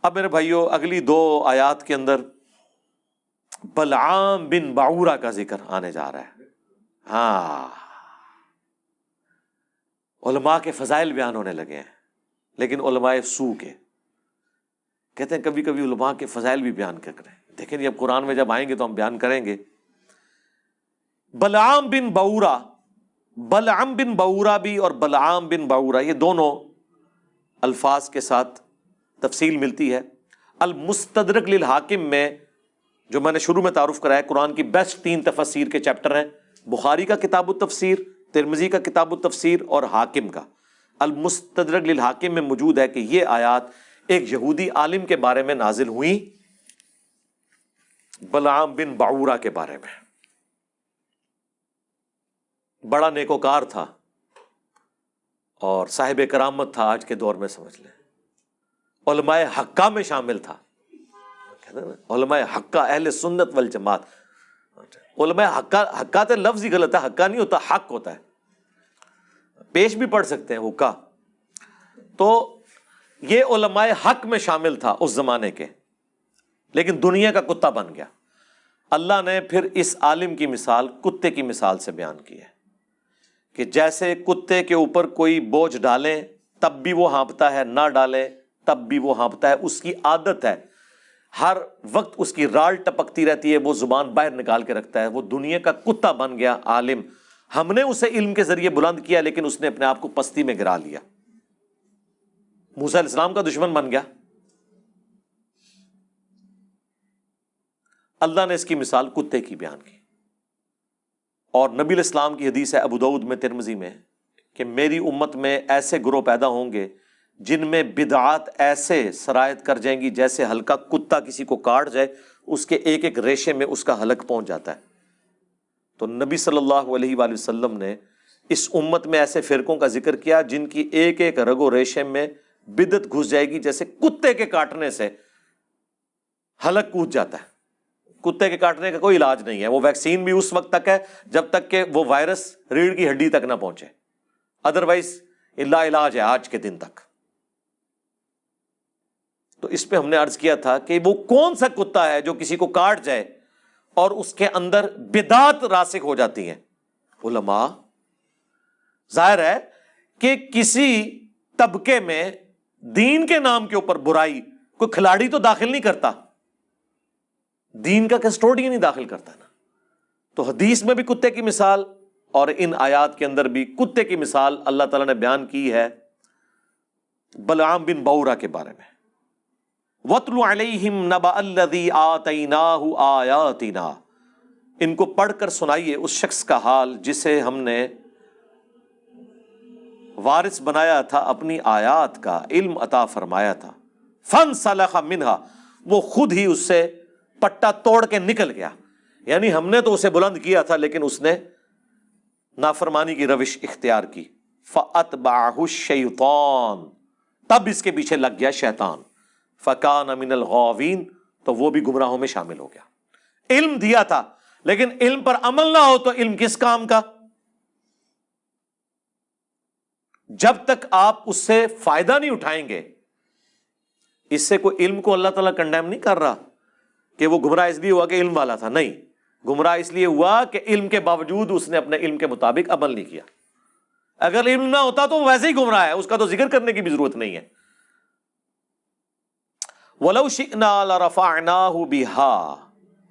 اب میرے بھائیوں اگلی 2 آیات کے اندر بلعام بن بعورہ کا ذکر آنے جا رہا ہے. ہاں، علماء کے فضائل بیان ہونے لگے ہیں، لیکن علماء سو کے کہتے ہیں کبھی کبھی علماء کے فضائل بھی بیان کر رہے ہیں. دیکھیں اب قرآن میں جب آئیں گے تو ہم بیان کریں گے. بلعام بن بعورہ، بلعم بن بعورہ بھی اور بلعام بن بعورہ، یہ دونوں الفاظ کے ساتھ تفصیل ملتی ہے. المستدرک للحاکم میں جو میں نے شروع میں تعارف کرایا، قرآن کی بیسٹ 3 تفسیر کے چیپٹر ہیں، بخاری کا کتاب التفسیر، ترمذی کا کتاب التفسیر اور حاکم کا. المستدرک للحاکم میں موجود ہے کہ یہ آیات ایک یہودی عالم کے بارے میں نازل ہوئی، بلعام بن بعورہ کے بارے میں. بڑا نیکوکار تھا اور صاحب کرامت تھا، آج کے دور میں سمجھ لیں علماء حقہ میں شامل تھا. علماء حقہ، اہل سنت والجماعت. علماء حقہ تو لفظ ہی غلط ہے، حقہ نہیں ہوتا، حق ہوتا ہے، پیش بھی پڑھ سکتے ہیں حقہ. تو یہ علماء حق میں شامل تھا اس زمانے کے، لیکن دنیا کا کتا بن گیا. اللہ نے پھر اس عالم کی مثال کتے کی مثال سے بیان کی ہے کہ جیسے کتے کے اوپر کوئی بوجھ ڈالیں تب بھی وہ ہانپتا ہے، نہ ڈالیں تب بھی وہ ہانپتا ہے. اس کی عادت ہے، ہر وقت اس کی رال ٹپکتی رہتی ہے، وہ زبان باہر نکال کے رکھتا ہے. وہ دنیا کا کتا بن گیا عالم. ہم نے اسے علم کے ذریعے بلند کیا، لیکن اس نے اپنے آپ کو پستی میں گرا لیا. موسیٰ علیہ السلام کا دشمن بن گیا. اللہ نے اس کی مثال کتے کی بیان کی. اور نبی علیہ السلام کی حدیث ہے ابو داؤد میں، ترمذی میں، کہ میری امت میں ایسے گروہ پیدا ہوں گے جن میں بدعات ایسے سرایت کر جائیں گی جیسے ہلکا کتا کسی کو کاٹ جائے اس کے ایک ایک ریشے میں اس کا حلق پہنچ جاتا ہے. تو نبی صلی اللہ علیہ وآلہ وسلم نے اس امت میں ایسے فرقوں کا ذکر کیا جن کی ایک ایک رگ و ریشے میں بدعت گھس جائے گی، جیسے کتے کے کاٹنے سے حلق کود جاتا ہے. کتے کے کاٹنے کا کوئی علاج نہیں ہے، وہ ویکسین بھی اس وقت تک ہے جب تک کہ وہ وائرس ریڑھ کی ہڈی تک نہ پہنچے، ادروائز لا علاج ہے آج کے دن تک. تو اس پہ ہم نے عرض کیا تھا کہ وہ کون سا کتا ہے جو کسی کو کاٹ جائے اور اس کے اندر بدعات راسخ ہو جاتی ہیں. علماء، ظاہر ہے کہ کسی طبقے میں دین کے نام کے اوپر برائی کوئی کھلاڑی تو داخل نہیں کرتا، دین کا کسٹوڈین نہیں داخل کرتا نا. تو حدیث میں بھی کتے کی مثال اور ان آیات کے اندر بھی کتے کی مثال اللہ تعالیٰ نے بیان کی ہے بلعام بن بعورہ کے بارے میں. وَاتْلُ عَلَيْهِمْ نَبَأَ الَّذِي آتَيْنَاهُ آيَاتِنَا، ان کو پڑھ کر سنائیے اس شخص کا حال جسے ہم نے وارث بنایا تھا اپنی آیات کا، علم عطا فرمایا تھا. فَانْسَلَخَ مِنْهَا، وہ خود ہی اس سے پٹا توڑ کے نکل گیا. یعنی ہم نے تو اسے بلند کیا تھا لیکن اس نے نافرمانی کی روش اختیار کی. فَأَتْبَعَهُ الشَّيْطَانُ، تب اس کے پیچھے لگ گیا شیطان. فَكَانَ مِنَ الْغَاوِينَ، تو وہ بھی گمراہوں میں شامل ہو گیا. علم دیا تھا لیکن علم پر عمل نہ ہو تو علم کس کام کا؟ جب تک آپ اس سے فائدہ نہیں اٹھائیں گے. اس سے کوئی علم کو اللہ تعالیٰ کنڈیم نہیں کر رہا کہ وہ گمراہ اس لیے ہوا کہ علم والا تھا، نہیں، گمراہ اس لیے ہوا کہ علم کے باوجود اس نے اپنے علم کے مطابق عمل نہیں کیا. اگر علم نہ ہوتا تو وہ ویسے ہی گمراہ ہے، اس کا تو ذکر کرنے کی بھی ضرورت نہیں ہے. وَلَوْ شِئْنَا لَرَفَعْنَاهُ بِهَا،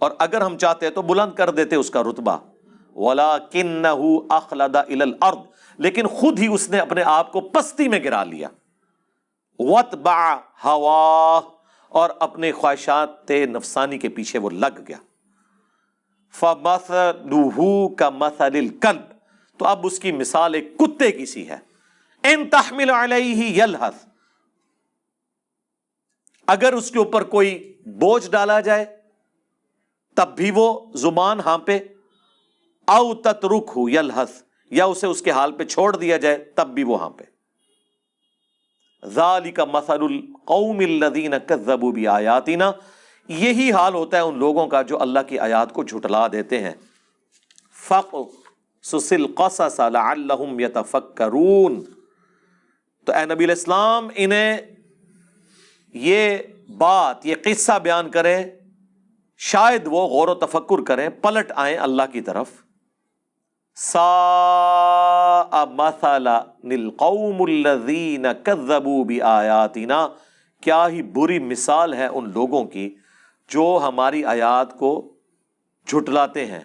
اور اگر ہم چاہتے تو بلند کر دیتے اس کا رتبہ. وَلَكِنَّهُ أَخْلَدَ إِلَى الْأَرْضِ، لیکن خود ہی اس نے اپنے آپ کو پستی میں گرا لیا. وَاتْبَعَ هَوَاهُ، اور اپنے خواہشات نفسانی کے پیچھے وہ لگ گیا. فَمَثَلُهُ كَمَثَلِ الْكَلْبِ، تو اب اس کی مثال ایک کتے کی سی ہے. إِن تَحْمِلْ عَلَيْهِ يَلْهَثْ، اگر اس کے اوپر کوئی بوجھ ڈالا جائے تب بھی وہ زبان ہانپے. او تترکہ یلہث، یا اسے اس کے حال پہ چھوڑ دیا جائے تب بھی وہ ہانپے. ذالک مثل القوم الذین کذبوا بآیاتنا، یہی حال ہوتا ہے ان لوگوں کا جو اللہ کی آیات کو جھٹلا دیتے ہیں. فقصص القصص لعلہم یتفکرون، تو اے نبی علیہ السلام انہیں یہ بات، یہ قصہ بیان کریں، شاید وہ غور و تفکر کریں، پلٹ آئیں اللہ کی طرف. ساء مثلا القوم الذین کذبوا بآیاتنا، کیا ہی بری مثال ہے ان لوگوں کی جو ہماری آیات کو جھٹلاتے ہیں.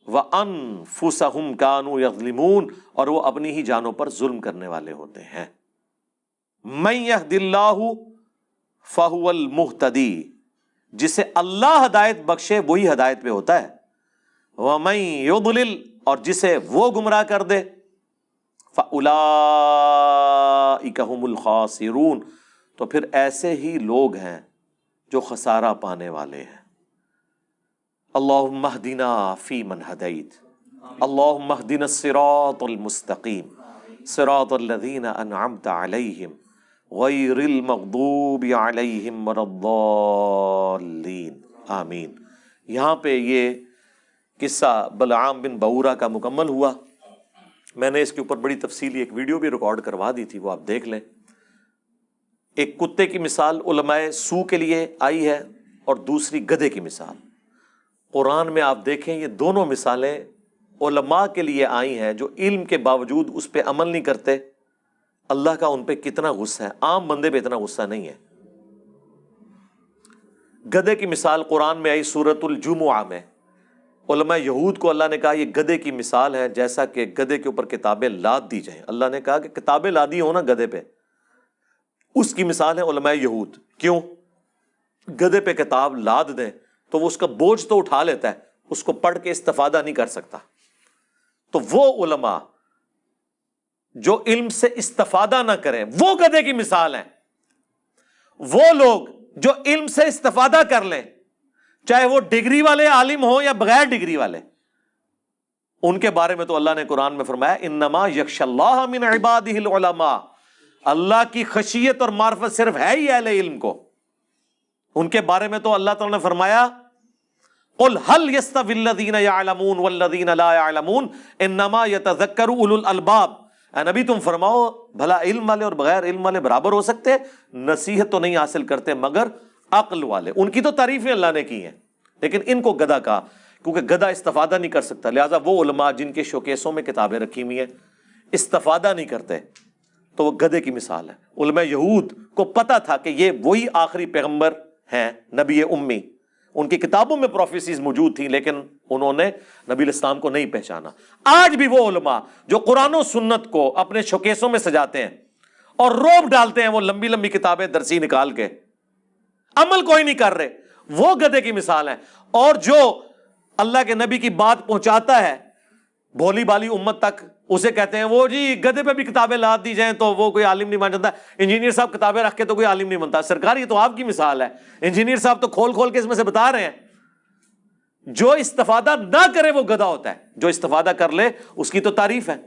وَأَنفُسَهُمْ كَانُوا يَظْلِمُونَ، اور وہ اپنی ہی جانوں پر ظلم کرنے والے ہوتے ہیں. مَن يَهْدِ اللَّهُ فَهُوَ الْمُهْتَدِي، جسے اللہ ہدایت بخشے وہی ہدایت پہ ہوتا ہے. وَمَن يُضْلِلْ، اور جسے وہ گمراہ کر دے، فَأُولَٰئِكَ هُمُ الْخَاسِرُونَ، تو پھر ایسے ہی لوگ ہیں جو خسارہ پانے والے ہیں. اللہم اہدنا فیمن ہدیت، اللہم اہدنا الصراط المستقیم، صراط الذین انعمت علیہم غیر المغضوب علیہم ولا الضالین آمین. یہاں پہ یہ قصہ بلعام بن بعورہ کا مکمل ہوا. میں نے اس کے اوپر بڑی تفصیلی ایک ویڈیو بھی ریکارڈ کروا دی تھی، وہ آپ دیکھ لیں. ایک کتے کی مثال علماء سو کے لیے آئی ہے اور دوسری گدھے کی مثال. قرآن میں آپ دیکھیں یہ دونوں مثالیں علماء کے لیے آئی ہیں جو علم کے باوجود اس پہ عمل نہیں کرتے. اللہ کا ان پہ کتنا غصہ ہے، عام بندے پہ اتنا غصہ نہیں ہے. گدھے کی مثال قرآن میں آئی سورۃ الجمعہ میں. علماء یہود کو اللہ نے کہا یہ گدھے کی مثال ہے جیسا کہ گدھے کے اوپر کتابیں لاد دی جائیں. اللہ نے کہا کہ کتابیں لادی ہو نا گدھے پہ، اس کی مثال ہے علماء یہود. کیوں؟ گدھے پہ کتاب لاد دیں تو وہ اس کا بوجھ تو اٹھا لیتا ہے، اس کو پڑھ کے استفادہ نہیں کر سکتا. تو وہ علماء جو علم سے استفادہ نہ کریں وہ گدھے کی مثال ہیں. وہ لوگ جو علم سے استفادہ کر لیں، چاہے وہ ڈگری والے عالم ہوں یا بغیر ڈگری والے، ان کے بارے میں تو اللہ نے قرآن میں فرمایا انما یخشی اللہ من عبادہ العلماء. اللہ کی خشیت اور معرفت صرف ہے ہی اہل علم کو. ان کے بارے میں تو اللہ تعالیٰ نے فرمایا قل هل يستوي الذين يعلمون والذين لا يعلمون انما يتذكر اولو الالباب. اے نبی تم فرماؤ بھلا علم والے اور بغیر علم والے برابر ہو سکتے ہیں؟ نصیحت تو نہیں حاصل کرتے مگر عقل والے. ان کی تو تعریفیں اللہ نے کی ہیں، لیکن ان کو گدھا کہا کیونکہ گدھا استفادہ نہیں کر سکتا. لہٰذا وہ علماء جن کے شوکیسوں میں کتابیں رکھی ہوئی ہیں استفادہ نہیں کرتے تو وہ گدھے کی مثال ہے. علماء یہود کو پتا تھا کہ یہ وہی آخری پیغمبر ہیں، نبی امی. ان کی کتابوں میں پروفیسیز موجود تھیں لیکن انہوں نے نبی الاسلام کو نہیں پہچانا. آج بھی وہ علماء جو قرآن و سنت کو اپنے شوکیسوں میں سجاتے ہیں اور روب ڈالتے ہیں وہ لمبی لمبی کتابیں درسی نکال کے، عمل کوئی نہیں کر رہے، وہ گدھے کی مثال ہے. اور جو اللہ کے نبی کی بات پہنچاتا ہے بھولی بالی امت تک، اسے کہتے ہیں وہ جی گدھے پہ بھی کتابیں لاد دی جائیں تو وہ کوئی عالم نہیں مان جاتا. انجینئر صاحب کتابیں رکھ کے تو کوئی عالم نہیں بنتا. سرکار یہ تو آپ کی مثال ہے. انجینئر صاحب تو کھول کھول کے اس میں سے بتا رہے ہیں جو استفادہ نہ کرے وہ گدھا ہوتا ہے، جو استفادہ کر لے اس کی تو تعریف ہے.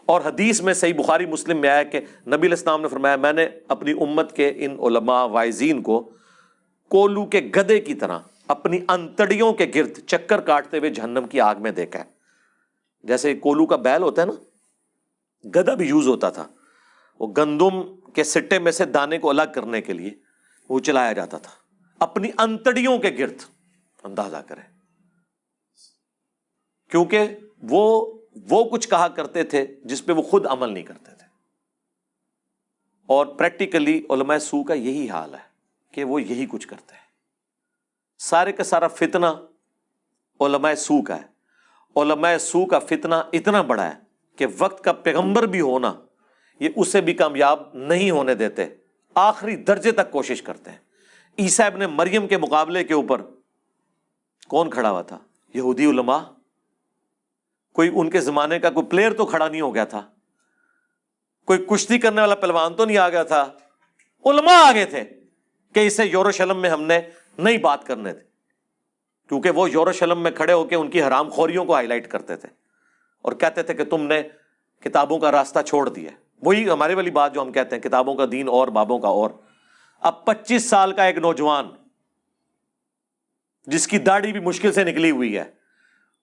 اور حدیث میں صحیح بخاری مسلم میں آیا کہ نبی علیہ السلام نے فرمایا میں نے اپنی امت کے ان علماء واعظین کو کولو کے گدھے کی طرح اپنی انتڑیوں کے گرد چکر کاٹتے ہوئے جہنم کی آگ میں دیکھا ہے. جیسے کولو کا بیل ہوتا ہے نا، گدھا بھی یوز ہوتا تھا، وہ گندم کے سٹے میں سے دانے کو الگ کرنے کے لیے وہ چلایا جاتا تھا. اپنی انتڑیوں کے گرد، اندازہ کریں، کیونکہ وہ کچھ کہا کرتے تھے جس پہ وہ خود عمل نہیں کرتے تھے. اور پریکٹیکلی علماء سو کا یہی حال ہے کہ وہ یہی کچھ کرتے ہیں. سارے کا سارا فتنہ علماء سو کا ہے. علماء سو کا فتنہ اتنا بڑا ہے کہ وقت کا پیغمبر بھی ہونا یہ اسے بھی کامیاب نہیں ہونے دیتے، آخری درجے تک کوشش کرتے ہیں. عیسیٰ ابن مریم کے مقابلے کے اوپر کون کھڑا ہوا تھا؟ یہودی علماء. کوئی ان کے زمانے کا کوئی پلیئر تو کھڑا نہیں ہو گیا تھا، کوئی کشتی کرنے والا پہلوان تو نہیں آ گیا تھا. علماء آگے تھے کہ اسے یروشلم میں ہم نے نہیں بات کرنے تھے، کیونکہ وہ یروشلم میں کھڑے ہو کے ان کی حرام خوریوں کو ہائی لائٹ کرتے تھے اور کہتے تھے کہ تم نے کتابوں کا راستہ چھوڑ دیا. وہی ہمارے والی بات جو ہم کہتے ہیں کتابوں کا دین اور بابوں کا اور. اب 25 سال کا ایک نوجوان جس کی داڑھی بھی مشکل سے نکلی ہوئی ہے،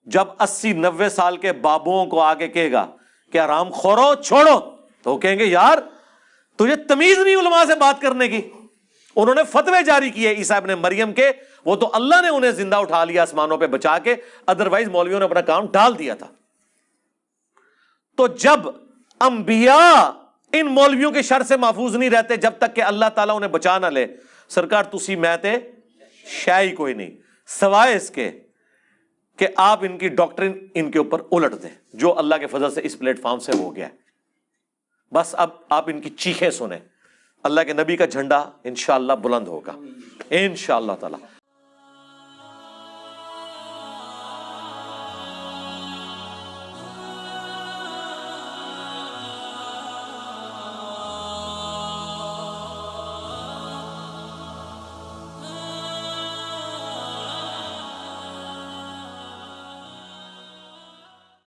جب 80-90 سال کے بابوں کو آگے کہے گا کہ حرام خورو چھوڑو، تو وہ کہیں گے یار تجھے تمیز نہیں علماء سے بات کرنے کی؟ انہوں نے فتوے جاری کیے عیسیٰ ابن مریم کے، وہ تو اللہ نے انہیں زندہ اٹھا لیا آسمانوں پہ بچا کے، ادروائز مولویوں نے اپنا کام ڈال دیا تھا۔ تو جب انبیاء ان مولویوں کے شر سے محفوظ نہیں رہتے جب تک کہ اللہ تعالیٰ انہیں بچا نہ لے، سرکار تسی میں تے شاہی کوئی نہیں سوائے اس کے کہ آپ ان کی ڈاکٹرن ان کے اوپر الٹ دیں، جو اللہ کے فضل سے اس پلیٹ فارم سے ہو گیا ہے۔ بس اب آپ ان کی چیخیں سنیں، اللہ کے نبی کا جھنڈا انشاءاللہ بلند ہوگا انشاءاللہ تعالی۔